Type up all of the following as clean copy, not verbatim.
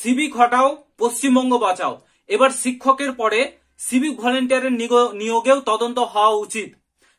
Civic হটাও, পশ্চিমবঙ্গ বাঁচাও। এবার শিক্ষকের পরে সিভিক ভলেন্টিয়ারের নিয়োগেও তদন্ত হওয়া উচিত।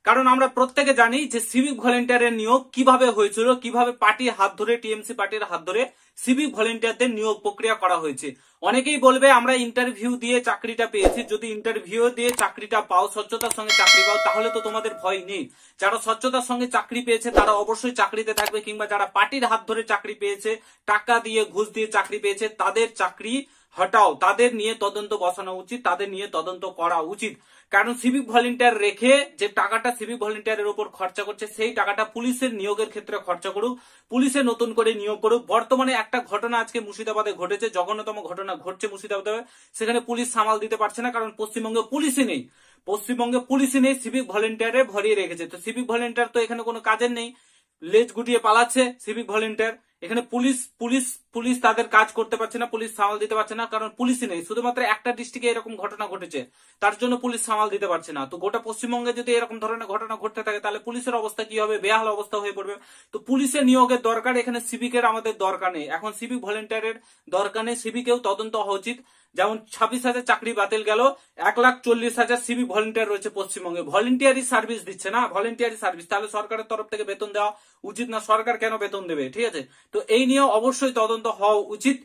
কারণ আমরা প্রত্যেকে জানি যে সিভিক ভলেন্টিয়ারের নিয়োগ কিভাবে হয়েছিল, কিভাবে পার্টির হাত ধরে, টিএমসি পার্টির হাত ধরে সিভিক ভলেন্টিয়ারদের নিয়োগ প্রক্রিয়া করা হয়েছে। অনেকেই বলবে আমরা ইন্টারভিউ দিয়ে চাকরিটা পেয়েছি। যদি ইন্টারভিউ দিয়ে চাকরিটা পাও, স্বচ্ছতার সঙ্গে চাকরি পাও, তাহলে তো তোমাদের ভয় নেই। যারা স্বচ্ছতার সঙ্গে চাকরি পেয়েছে তারা অবশ্যই চাকরিতে থাকবে, কিংবা যারা পার্টির হাত ধরে চাকরি পেয়েছে, টাকা দিয়ে, ঘুষ দিয়ে চাকরি পেয়েছে, তাদের চাকরি হটাও, তাদের নিয়ে তদন্ত বসানো উচিত, তাদের নিয়ে তদন্ত করা উচিত। কারণ সিভিক ভলেন্টিয়ার রেখে যে টাকাটা সিভিক ভলেন্টিয়ারের উপর খরচা করছে, সেই টাকাটা পুলিশের নিয়োগের ক্ষেত্রে খরচা করুক, পুলিশে নতুন করে নিয়োগ করুক। বর্তমানে একটা ঘটনা আজকে মুর্শিদাবাদে ঘটেছে, জঘন্যতম ঘটনা ঘটছে মুর্শিদাবাদে। সেখানে পুলিশ সামাল দিতে পারছে না, কারণ পশ্চিমবঙ্গে পুলিশই নেই। পশ্চিমবঙ্গে পুলিশই নেই, সিভিক ভলেন্টিয়ারে ভরিয়ে রেখেছে। তো সিভিক ভলেন্টিয়ার তো এখানে কোনো কাজের নেই, লেজ গুটিয়ে পালাচ্ছে সিভিক ভলেন্টিয়ার। এখানে পুলিশ পুলিশ পুলিশ তাদের কাজ করতে পারছে না, পুলিশ সামাল দিতে পারছে না, কারণ পুলিশই নেই। শুধুমাত্র একটা ডিস্ট্রিক্টে এরকম ঘটনা ঘটেছে, তার জন্য পুলিশ সামাল দিতে পারছে না। তো গোটা পশ্চিমবঙ্গে যদি এরকম ধরনের ঘটনা ঘটতে থাকে, তাহলে পুলিশের অবস্থা কি হবে? বেহাল অবস্থা হয়ে পড়বে। তো পুলিশের নিয়োগের দরকার, এখানে সিভিকের আমাদের দরকার নেই। এখন সিভিক ভলেন্টিয়ারের দরকার নেই, সিভিকেও তদন্ত হওয়া উচিত। যেমন 26,000 চাকরি বাতিল গেল, 1,40,000 সিভিক ভলেন্টিয়ার রয়েছে পশ্চিমবঙ্গে, ভলেন্টিয়ারি সার্ভিস দিচ্ছে না, ভলেন্টিয়ারি সার্ভিস। তাহলে সরকারের তরফ থেকে বেতন দেওয়া উচিত না? সরকার কেন বেতন দেবে? ঠিক আছে, তো এই নিয়েও অবশ্যই তদন্ত হওয়া উচিত।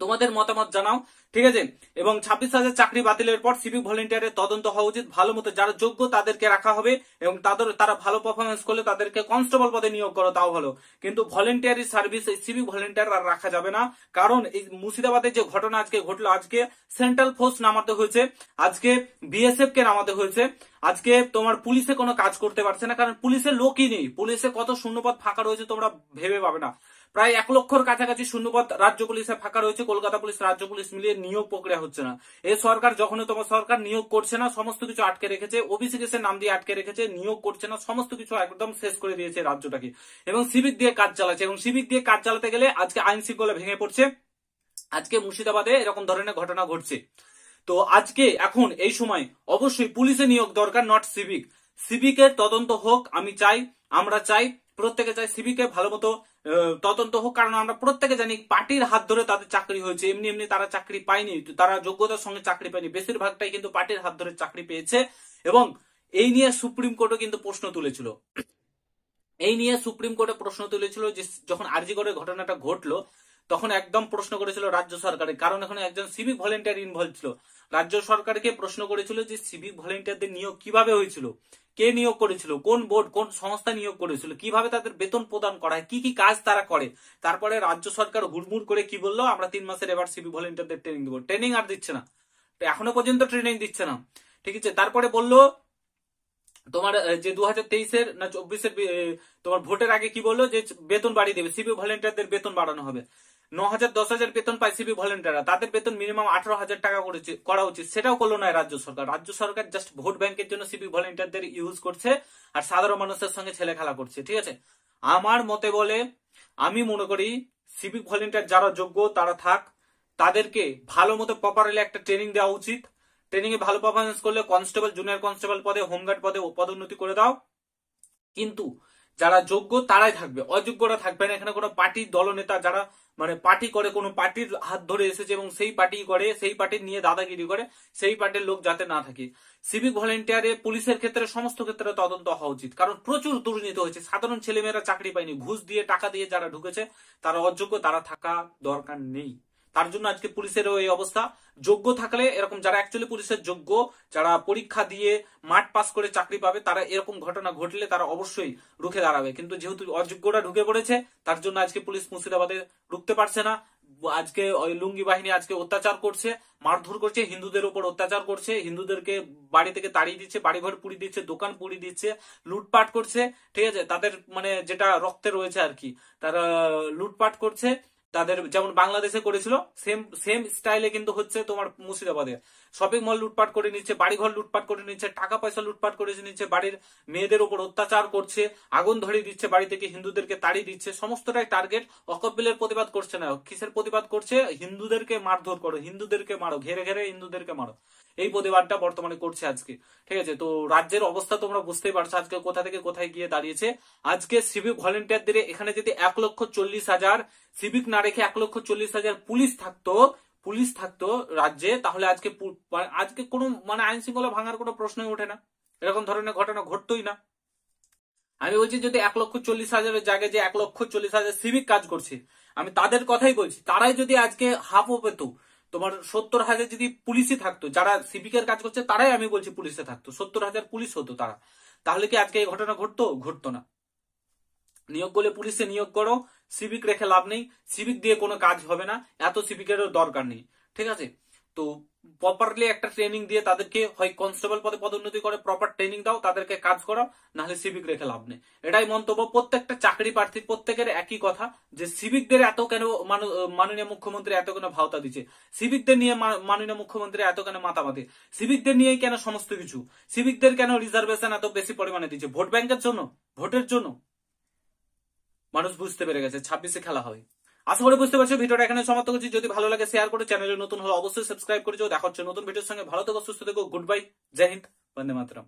তোমাদের মতামত জানাও, ঠিক আছে। এবং 26,000 চাকরি বাতিলের পর সিভিক ভলেন্টিয়ারের তদন্ত হওয়া উচিত। ভালো মতো যারা যোগ্য তাদেরকে রাখা হবে, এবং তারা ভালো পারফরমেন্স করলে তাদেরকে কনস্টেবল পদে নিয়োগ করো, তাও ভালো। কিন্তু ভলেন্টিয়ারি সার্ভিস, এই সিভিক ভলেন্টিয়ার আর রাখা যাবে না। কারণ এই মুর্শিদাবাদের যে ঘটনা আজকে ঘটলো, আজকে সেন্ট্রাল ফোর্স নামাতে হয়েছে, আজকে বিএসএফ কে নামাতে হয়েছে, আজকে তোমার পুলিশে কোনো কাজ করতে পারছে না, কারণ পুলিশের লোকই নেই। পুলিশে কত শূন্যপদ ফাঁকা রয়েছে তোমরা ভেবে পাবে না। প্রায় 1 লক্ষর কাছাকাছি শূন্যপদ রাজ্য পুলিশে ফাঁকা রয়েছে, কলকাতা পুলিশ, রাজ্য পুলিশ মিলিয়ে নিয়োগ প্রক্রিয়া হচ্ছে না। এই সরকার যখন তোমার সরকার নিয়োগ করছে না, সমস্ত কিছু আটকে রেখেছে, ওবিসি কেসের নাম দিয়ে আটকে রেখেছে, নিয়োগ করছে না, সমস্ত কিছু একদম শেষ করে দিয়েছে রাজ্যটাকে, এবং সিভিক দিয়ে কাজ চালাচ্ছে। এবং সিভিক দিয়ে কাজ চালাতে গেলে আজকে আইন শৃঙ্খলা ভেঙে পড়ছে। আজকে মুর্শিদাবাদে এরকম ধরনের ঘটনা ঘটছে। তো আজকে এখন এই সময় অবশ্যই পুলিশে নিয়োগ দরকার, নট সিভিক। সিভিকের তদন্ত হোক, আমি চাই, আমরা চাই, প্রত্যেকে চাই সিভিকের ভালো মতো তদন্ত হোক। কারণ আমরা প্রত্যেকে জানি পার্টির হাত ধরে তাদের চাকরি হয়েছে, এমনি এমনি তারা চাকরি পায়নি, তারা যোগ্যতার সঙ্গে চাকরি পায়নি, বেশিরভাগটাই কিন্তু পার্টির হাত ধরে চাকরি পেয়েছে। এবং এই নিয়ে সুপ্রিম কোর্টও কিন্তু প্রশ্ন তুলেছিল, এই নিয়ে সুপ্রিম কোর্টে প্রশ্ন তুলেছিল যে যখন আরজি করে ঘটনাটা ঘটলো, তখন একদম প্রশ্ন করেছিল রাজ্য সরকারের, কারণ এখানে একজন সিভিক ভলেন্টিয়ার ইনভলভ ছিল। রাজ্য সরকারকে প্রশ্ন করেছিল যে সিভিক ভলেন্টিয়ারদের নিয়োগ কিভাবে হয়েছিল, কে নিয়োগ করেছিল, কোন বোর্ড, কোন সংস্থা নিয়োগ করেছিল, কিভাবে তাদের বেতন প্রদান করা হয়, কি কি কাজ তারা করে। তারপরে রাজ্য সরকার হুড়মুড় করে কি বললো, আমরা 3 মাসের এবার সিভিক ভলেন্টিয়ারদের ট্রেনিং দেবো। ট্রেনিং আর দিচ্ছে না, এখনো পর্যন্ত ট্রেনিং দিচ্ছে না, ঠিক আছে। তারপরে বললো তোমার যে 2023-এর না 24-এর তোমার ভোটের আগে কি বললো, যে বেতন বাড়িয়ে দেবে, সিভিক ভলেন্টিয়ারদের বেতন বাড়ানো হবে। 9,000 10,000 বেতন পায় সিভিক ভলেন্টিয়াররা, তাদের বেতন মিনিমাম 18,000 টাকা করা উচিত, সেটাও করলো না রাজ্য সরকার। রাজ্য সরকার জাস্ট ভোট ব্যাংকের জন্য সিভিক ভলেন্টিয়ারদের ইউজ করছে, আর সাধারণ মানুষের সঙ্গে ছেলে খেলা করছে, ঠিক আছে। আমার মতে বলে, আমি মনে করি সিভিক ভলেন্টিয়ার যারা যোগ্য তারা থাক, তাদেরকে ভালো মতো প্রপারলি একটা ট্রেনিং দেওয়া উচিত। ট্রেনিং এ ভালো পারফরমেন্স করলে কনস্টেবল, জুনিয়র কনস্টেবল পদে, হোমগার্ড পদে পদোন্নতি করে দাও। কিন্তু যারা যোগ্য তারাই থাকবে, অযোগ্যরা থাকবে না। এখানে কোনো পার্টির দলনেতা যারা মানে পার্টি করে, কোনো পার্টির হাত ধরে এসেছে এবং সেই পার্টি করে, সেই পার্টির নিয়ে দাদাগিরি করে, সেই পার্টির লোক যাতে না থাকে। সিভিক ভলেন্টিয়ারে পুলিশের ক্ষেত্রে সমস্ত ক্ষেত্রে তদন্ত হওয়া উচিত, কারণ প্রচুর দুর্নীতি হয়েছে, সাধারণ ছেলেমেয়েরা চাকরি পায়নি, ঘুষ দিয়ে টাকা দিয়ে যারা ঢুকেছে তারা অযোগ্য, তারা থাকা দরকার নেই। তার জন্য আজকে পুলিশেরও এই অবস্থা। যোগ্য থাকলে এরকম, যারা অ্যাকচুয়ালি পুলিশের যোগ্য, যারা পরীক্ষা দিয়ে মাঠ পাস করে চাকরি পাবে, তারা এরকম ঘটনা ঘটলে তারা অবশ্যই রুখে দাঁড়াবে। কিন্তু যেহেতু অযোগ্যরা ঢুকে পড়েছে, তার জন্য আজকে পুলিশ মুর্শিদাবাদে ঢুকতে পারছে না। আজকে ওই লুঙ্গি বাহিনী আজকে অত্যাচার করছে, মারধর করছে, হিন্দুদের উপর অত্যাচার করছে, হিন্দুদেরকে বাড়ি থেকে তাড়িয়ে দিচ্ছে, বাড়িঘর পুড়িয়ে দিচ্ছে, দোকান পুড়িয়ে দিচ্ছে, লুটপাট করছে, ঠিক আছে। তাদের মানে যেটা রক্তে রয়েছে আর কি, তারা লুটপাট করছে। তাদের যেমন বাংলাদেশে করেছিল, সেম সেম স্টাইলে কিন্তু হচ্ছে তোমার মুর্শিদাবাদে। শপিং মল লুটপাট করে নিচ্ছে, বাড়িঘর লুটপাট করে নিচ্ছে, টাকা পয়সা লুটপাট করে নিচ্ছে, বাড়ির মেয়েদের উপর অত্যাচার করছে, আগুন ধরিয়ে দিচ্ছে, বাড়ি থেকে হিন্দুদেরকে তাড়িয়ে দিচ্ছে। সমস্তটাই টার্গেট। ওয়াকফ বিলের প্রতিবাদ করছে না, কিসের প্রতিবাদ করছে? হিন্দুদেরকে মারধর করো, হিন্দুদেরকে মারো, ঘেরে ঘেরে হিন্দুদেরকে মারো, এই প্রতিবাদটা বর্তমানে করছে আজকে, ঠিক আছে। তো রাজ্যের অবস্থা তোমরা বুঝতেই পারছো আজকে কোথা থেকে কোথায় গিয়ে দাঁড়িয়েছে। আজকে সিভিক ভলেন্টিয়ারদের এখানে যদি 1,40,000 সিভিক না রেখে 1,40,000 পুলিশ থাকতো রাজ্যে, তাহলে আজকে কোনো মানে আইন শৃঙ্খলা ভাঙার কোনো প্রশ্নই ওঠে না, এরকম ধরনের ঘটনা ঘটতোই না। আমি বলছি যদি 1,40,000 জায়গায় যে 1,40,000 সিভিক কাজ করছে, আমি তাদের কথাই বলছি, তারাই যদি আজকে হাফও পেত, তোমার 70,000 যদি পুলিশই থাকতো, যারা সিভিকের কাজ করছে তারাই আমি বলছি পুলিশে থাকতো, 70,000 পুলিশ হতো তারা, তাহলে কি আজকে এই ঘটনা ঘটতো না। নিয়োগ করলে পুলিশে নিয়োগ করো, সিভিক রেখে লাভ নেই, সিভিক দিয়ে কোনো কাজ হবে না, এত সিভিকেরও দরকার নেই, ঠিক আছে। তো প্রপারলি একটা ট্রেনিং দিয়ে তাদেরকে হয় কনস্টেবল পদে পদোন্নতি করে প্রপার ট্রেনিং দাও, তাদেরকে কাজ করাও, নাহলে সিভিক রেখে লাভ নেই। এটাই মন্তব্য প্রত্যেকটা চাকরি প্রার্থী, প্রত্যেকের একই কথা, যে সিভিকদের এত কেন মাননীয় মুখ্যমন্ত্রী এত কেন ভাওতা দিচ্ছে, সিভিকদের নিয়ে মাননীয় মুখ্যমন্ত্রী এত কেন মাতামাতি, সিভিকদের নিয়েই কেন সমস্ত কিছু, সিভিকদের কেন রিজার্ভেশন এত বেশি পরিমাণে দিচ্ছে, ভোট ব্যাংকের জন্য, ভোটের জন্য। মানুষ বুঝতে পেরে গেছে 26-এ খেলা হয়। আশা করি বুঝতে পারছো। ভিডিওটা এখানে সমাপ্ত করছি। যদি ভালো লাগে শেয়ার করে, চ্যানেলে নতুন হলে অবশ্যই সাবস্ক্রাইব করে যাও। দেখা হচ্ছে নতুন ভিডিওর সঙ্গে। ভালো থেকো, সুস্থ থেকো, গুড বাই, জয় হিন্দ, বন্দে মাতরম।